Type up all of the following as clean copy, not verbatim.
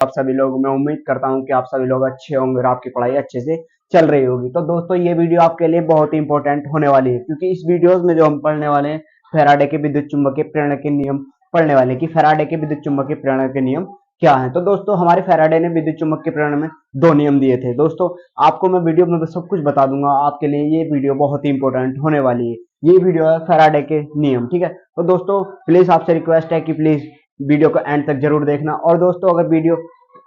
आप सभी लोग, मैं उम्मीद करता हूँ कि आप सभी लोग अच्छे होंगे और आपकी पढ़ाई अच्छे से चल रही होगी। तो दोस्तों ये वीडियो आपके लिए बहुत ही इंपॉर्टेंट होने वाली है, क्योंकि इस वीडियोस में जो हम पढ़ने वाले हैं फैराडे के विद्युत चुम्बकीय प्रेरण के नियम पढ़ने वाले हैं कि फैराडे के विद्युत चुम्बकीय प्रेरण के नियम क्या है। तो दोस्तों हमारे फैराडे ने विद्युत चुम्बकीय प्रेरण में दो नियम दिए थे। दोस्तों आपको मैं वीडियो में सब कुछ बता दूंगा, आपके लिए ये वीडियो बहुत ही इंपॉर्टेंट होने वाली है। ये वीडियो है फैराडे के नियम, ठीक है। तो दोस्तों प्लीज आपसे रिक्वेस्ट है कि प्लीज वीडियो को एंड तक जरूर देखना। और दोस्तों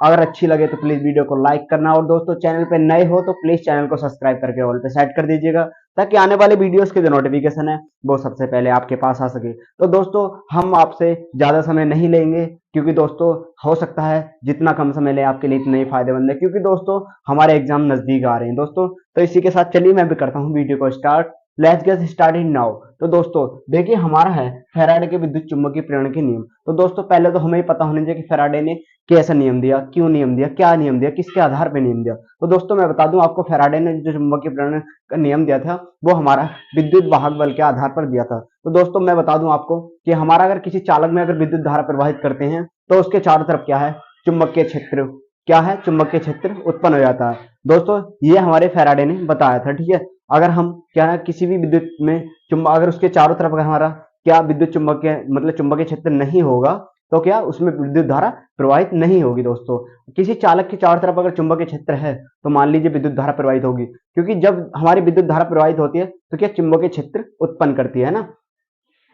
अगर अच्छी लगे तो प्लीज वीडियो को लाइक करना, और दोस्तों चैनल पे नए हो तो प्लीज चैनल को सब्सक्राइब करके ऑल पे सेट कर दीजिएगा, ताकि आने वाले वीडियोस के जो नोटिफिकेशन है वो सबसे पहले आपके पास आ सके। तो दोस्तों हम आपसे ज्यादा समय नहीं लेंगे, क्योंकि दोस्तों हो सकता है जितना कम समय ले आपके लिए इतना ही फायदेमंद है, क्योंकि दोस्तों हमारे एग्जाम नजदीक आ रहे हैं। दोस्तों तो इसी के साथ चलिए मैं भी करता हूँ वीडियो को start. Let's get started now. तो दोस्तों देखिए हमारा है फैराडे के विद्युत चुम्बकीय प्रेरण के नियम। तो दोस्तों पहले तो हमें पता होना चाहिए कि फैराडे ने कैसा नियम दिया, क्यों नियम दिया, क्या नियम दिया, किसके आधार पर नियम दिया। तो दोस्तों मैं बता दूं आपको, फैराडे ने जो चुंबकीय प्रेरण का नियम दिया था वो हमारा विद्युत वाहक बल के आधार पर दिया था। तो दोस्तों मैं बता दूं आपको कि हमारा अगर किसी चालक में अगर विद्युत धारा प्रवाहित करते हैं तो उसके चारों तरफ क्या है, चुंबकीय क्षेत्र। क्या है, चुंबकीय क्षेत्र उत्पन्न हो जाता है। दोस्तों ये हमारे फैराडे ने बताया था, ठीक है। अगर हम क्या है किसी भी विद्युत में अगर उसके चारों तरफ अगर हमारा क्या विद्युत चुंबकीय मतलब चुंबकीय क्षेत्र नहीं होगा तो क्या उसमें विद्युत धारा प्रवाहित नहीं होगी। दोस्तों किसी चालक के चारों तरफ अगर चुंबकीय क्षेत्र है तो मान लीजिए विद्युत धारा प्रवाहित होगी, क्योंकि जब हमारी विद्युत धारा प्रवाहित होती है तो क्या चुंबकीय क्षेत्र उत्पन्न करती है ना।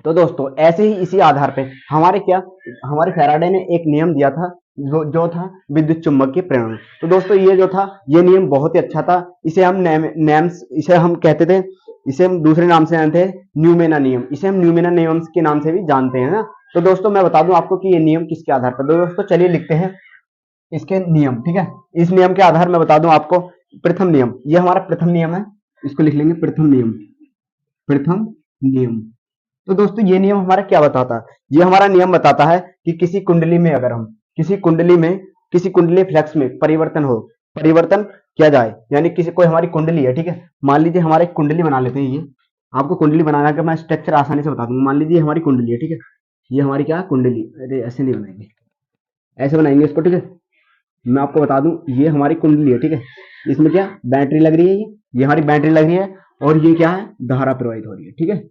तो दोस्तों ऐसे ही इसी आधार पे हमारे फैराडे ने एक नियम दिया था, जो था विद्युत चुम्बकीय प्रेरण। तो दोस्तों ये जो था ये नियम बहुत ही अच्छा था। इसे हम कहते थे, इसे हम दूसरे नाम से जानते हैं न्यूमेना नियम। इसे हम न्यूमेना नियम के नाम से भी जानते हैं ना। तो दोस्तों मैं बता दूं आपको कि ये नियम किसके आधार पर। तो दोस्तों चलिए लिखते हैं इसके नियम, ठीक है। इस नियम के आधार में बता दूं आपको, प्रथम नियम, ये हमारा प्रथम नियम है, इसको लिख लेंगे प्रथम नियम। प्रथम नियम। तो दोस्तों ये नियम हमारा क्या बताता है, ये हमारा नियम बताता है कि किसी कुंडली में अगर हम किसी कुंडली फ्लक्स में परिवर्तन किया जाए, यानी किसी कोई हमारी कुंडली है, ठीक है। मान लीजिए हमारा एक कुंडली बना लेते हैं। ये आपको कुंडली बनाना का मैं स्ट्रक्चर आसानी से बता दूंगा। मान लीजिए हमारी कुंडली है, ठीक है। ये हमारी क्या कुंडली, अरे ऐसे नहीं बनाएंगे, ऐसे बनाएंगे इसको, ठीक है। मैं आपको बता दूं ये हमारी कुंडली है, ठीक है। इसमें क्या बैटरी लग रही है, ये हमारी बैटरी लग रही है, और ये क्या है, धारा प्रवाहित हो रही है, ठीक है।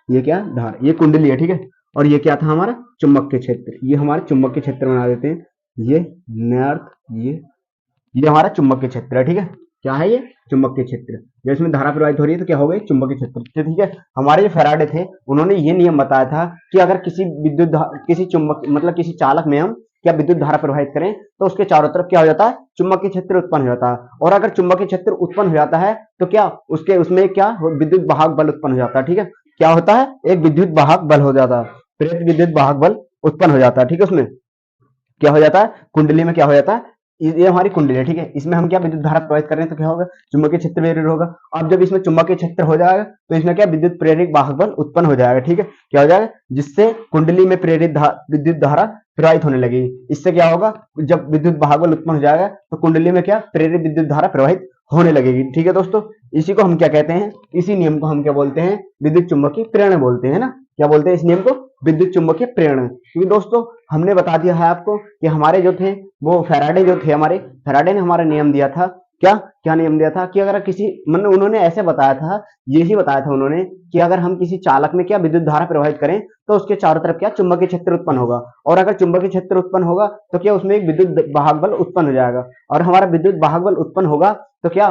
ये क्या धारा, ये कुंडली है, ठीक है। और ये क्या था हमारा चुंबकीय क्षेत्र, ये हमारे चुंबकीय क्षेत्र बना देते हैं। ये नॉर्थ, ये हमारा चुंबकीय क्षेत्र है, ठीक है। क्या है ये चुंबकीय क्षेत्र, जब इसमें धारा प्रवाहित हो रही है तो क्या हो गई चुंबकीय क्षेत्र, ठीक है। हमारे जो फैराडे थे उन्होंने ये नियम बताया था कि अगर किसी चुंबक मतलब किसी चालक में हम क्या विद्युत धारा प्रवाहित करें तो उसके चारों तरफ क्या हो जाता है, चुंबकीय क्षेत्र उत्पन्न हो जाता है। और अगर चुंबकीय क्षेत्र उत्पन्न हो जाता है तो क्या उसके उसमें क्या विद्युत वाहक बल उत्पन्न हो जाता है, ठीक है। क्या होता है, एक विद्युत वाहक बल हो जाता है, प्रेरित विद्युत वाहक बल उत्पन्न हो जाता है, ठीक है। उसमें क्या हो जाता है, कुंडली में क्या हो जाता है, ये हमारी कुंडली है, ठीक है। इसमें हम क्या विद्युत धारा प्रवाहित कर रहे हैं तो क्या होगा, चुंबकीय क्षेत्र प्रेरित होगा। अब जब इसमें चुंबकीय क्षेत्र हो जाएगा तो इसमें क्या विद्युत प्रेरित वाहक बल उत्पन्न हो जाएगा, ठीक है। क्या हो जाएगा, जिससे कुंडली में प्रेरित विद्युत धारा प्रवाहित होने लगेगी। इससे क्या होगा, जब विद्युत वाहक बल उत्पन्न हो जाएगा तो कुंडली में क्या प्रेरित विद्युत धारा प्रवाहित होने लगेगी, ठीक है। दोस्तों इसी को हम क्या कहते हैं, इसी नियम को हम क्या बोलते हैं, विद्युत चुंबकीय प्रेरण बोलते हैं ना। क्या बोलते हैं इस नियम को, विद्युत चुंबकीय प्रेरण। क्योंकि दोस्तों हमने बता दिया है आपको कि हमारे जो थे वो फैराडे जो थे, हमारे फैराडे ने हमारा नियम दिया था। क्या क्या नियम दिया था कि अगर किसी मतलब उन्होंने ऐसे बताया था, यही बताया था उन्होंने कि अगर हम किसी चालक में क्या विद्युत धारा प्रवाहित करें तो उसके चारों तरफ क्या चुंबकीय क्षेत्र उत्पन्न होगा, और अगर चुंबकीय क्षेत्र उत्पन्न होगा तो क्या उसमें एक विद्युत वाहक बल उत्पन्न हो जाएगा, और हमारा विद्युत वाहक बल उत्पन्न होगा तो क्या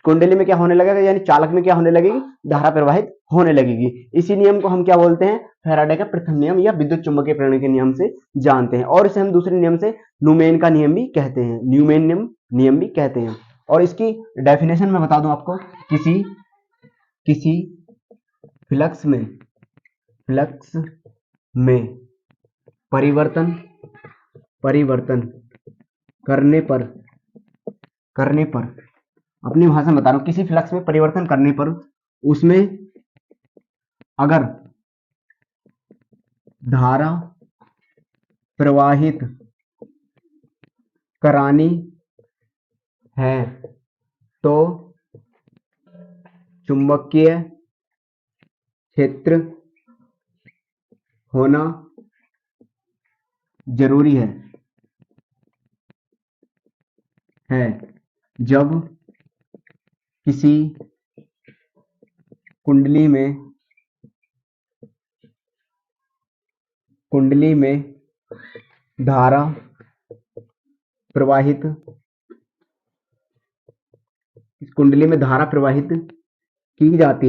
कुंडली में क्या होने लगेगा, यानी चालक में क्या होने लगेगी, धारा प्रवाहित होने लगेगी। इसी नियम को हम क्या बोलते हैं, फैराडे का प्रथम नियम या विद्युत चुंबकीय प्रेरण के नियम से जानते हैं। और इसे हम दूसरे नियम से न्यूमेन का नियम भी कहते हैं, न्यूमेन नियम भी कहते हैं। और इसकी डेफिनेशन में बता दूं आपको, किसी किसी फ्लक्स में परिवर्तन परिवर्तन करने पर अपनी भाषा में बता रहा हूं, किसी फ्लक्स में परिवर्तन करने पर उसमें अगर धारा प्रवाहित करानी है तो चुंबकीय क्षेत्र होना जरूरी है। है जब किसी कुंडली में धारा प्रवाहित की जाती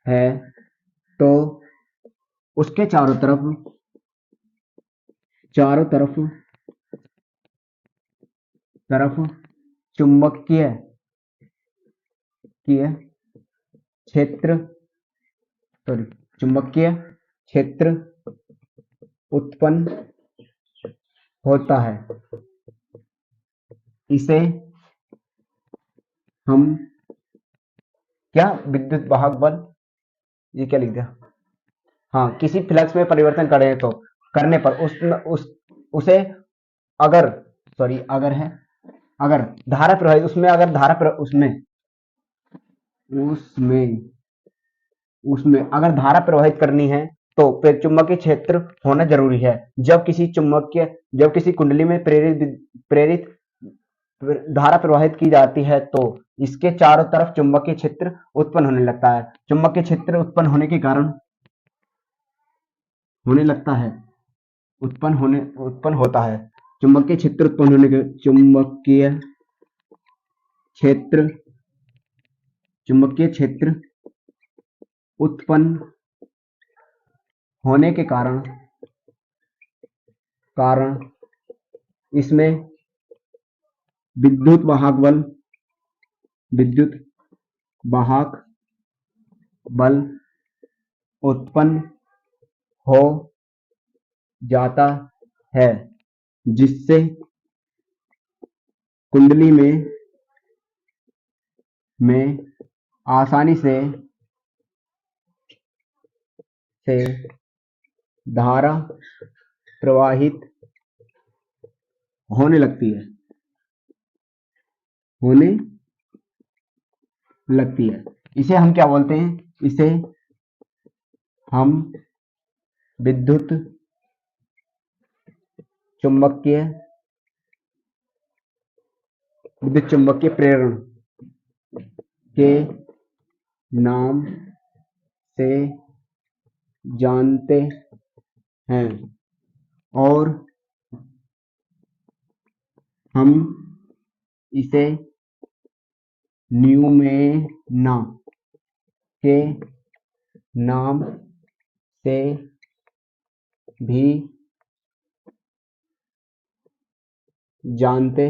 है तो उसके चारों तरफ चुंबकीय क्षेत्र उत्पन्न होता है। इसे हम क्या विद्युत वाहक बल, ये क्या लिख दिया, हाँ, किसी फ्लक्स में परिवर्तन करने पर उसे अगर धारा प्रवाहित उसमें अगर धारा प्रवाहित करनी है तो फिर चुंबकीय क्षेत्र होना जरूरी है। जब किसी कुंडली में प्रेरित धारा प्रवाहित की जाती है तो इसके चारों तरफ चुंबकीय क्षेत्र उत्पन्न होने लगता है। चुंबकीय क्षेत्र उत्पन्न होने के कारण उत्पन्न होता है। चुंबकीय क्षेत्र उत्पन्न होने के कारण इसमें विद्युत वाहक बल उत्पन्न हो जाता है, जिससे कुंडली में आसानी से धारा प्रवाहित होने लगती है। इसे हम क्या बोलते हैं? इसे हम विद्युत चुम्बकीय प्रेरण के नाम से जानते हैं और हम इसे न्यूमेना के नाम से भी जानते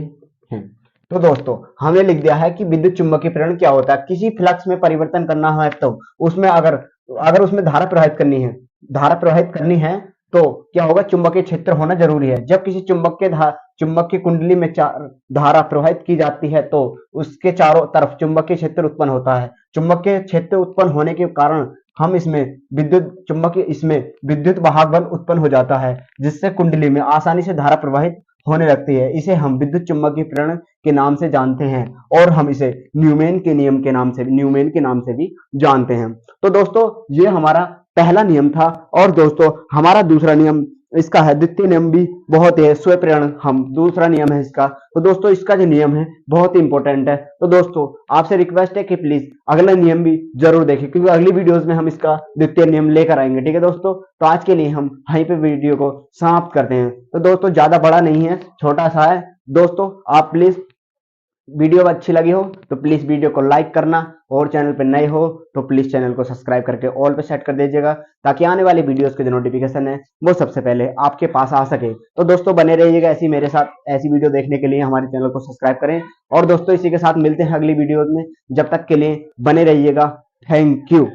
हैं। तो दोस्तों, हमने लिख दिया है कि विद्युत चुम्बकीय प्रेरण क्या होता है। किसी फ्लक्स में परिवर्तन करना है तो उसमें अगर उसमें धारा प्रवाहित करनी है तो क्या होगा? चुंबकीय क्षेत्र होना जरूरी है। जब किसी चुंबकीय कुंडली में धारा प्रवाहित की जाती है तो उसके चारों तरफ चुंबकीय क्षेत्र उत्पन्न होता है। चुंबकीय क्षेत्र उत्पन्न होने के कारण हम इसमें विद्युत वाहक बल उत्पन्न हो जाता है, जिससे कुंडली में आसानी से धारा प्रवाहित होने लगती है। इसे हम विद्युत चुम्बकीय प्रेरण के नाम से जानते हैं और हम इसे न्यूमैन के नाम से भी जानते हैं। तो दोस्तों, ये हमारा पहला नियम था। और दोस्तों, हमारा दूसरा नियम इसका है, द्वितीय नियम भी बहुत है, स्व प्रेरण दूसरा नियम है इसका। तो दोस्तों, इसका जो नियम है बहुत ही इंपॉर्टेंट है। तो दोस्तों, आपसे रिक्वेस्ट है कि प्लीज अगला नियम भी जरूर देखें, क्योंकि अगली वीडियोस में हम इसका द्वितीय नियम लेकर आएंगे। ठीक है दोस्तों, तो आज के लिए हम यहीं पे वीडियो को समाप्त करते हैं। तो दोस्तों, ज्यादा बड़ा नहीं है, छोटा सा है। दोस्तों, आप प्लीज वीडियो अच्छी लगी हो तो प्लीज वीडियो को लाइक करना, और चैनल पर नए हो तो प्लीज चैनल को सब्सक्राइब करके ऑल पे सेट कर दीजिएगा, ताकि आने वाली वीडियोस के जो नोटिफिकेशन है वो सबसे पहले आपके पास आ सके। तो दोस्तों, बने रहिएगा ऐसी मेरे साथ ऐसी वीडियो देखने के लिए। हमारे चैनल को सब्सक्राइब करें। और दोस्तों, इसी के साथ मिलते हैं अगली वीडियोज में। जब तक के लिए बने रहिएगा। Thank you.